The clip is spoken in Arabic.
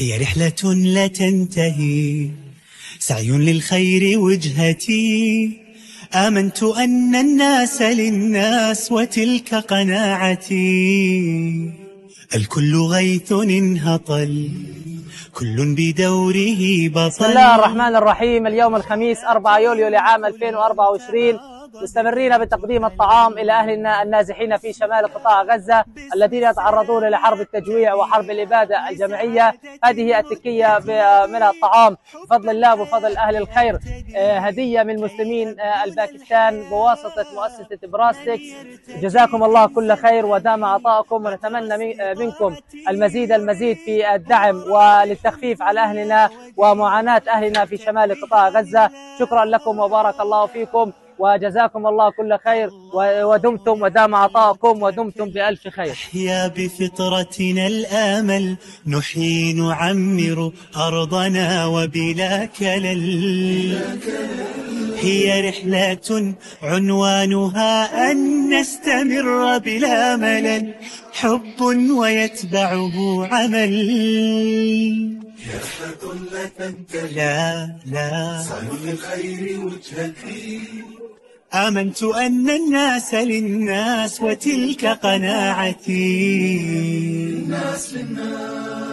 هي رحلة لا تنتهي، سعي للخير وجهتي، آمنت أن الناس للناس وتلك قناعتي. الكل غيث انهطل، كل بدوره بطل. بسم الله الرحمن الرحيم. اليوم الخميس 4 يوليو لعام 2024، مستمرين بتقديم الطعام إلى أهلنا النازحين في شمال قطاع غزة الذين يتعرضون لحرب التجويع وحرب الإبادة الجماعية. هذه التكية من الطعام بفضل الله وبفضل أهل الخير، هدية من المسلمين الباكستان بواسطة مؤسسة براستكس. جزاكم الله كل خير ودام عطاءكم، ونتمنى منكم المزيد في الدعم وللتخفيف على أهلنا ومعاناة أهلنا في شمال قطاع غزة. شكرا لكم وبارك الله فيكم وجزاكم الله كل خير، ودمتم ودام عطاءكم ودمتم بألف خير. نحيا بفطرتنا الآمل، نحيي نعمر أرضنا وبلا كلل. هي رحلة عنوانها أن نستمر بلا ملل، حب ويتبعه عمل. هي رحلة لا تنتهي، لا سعي للخير وجهتي، آمنت أن الناس للناس وتلك قناعتي. الناس للناس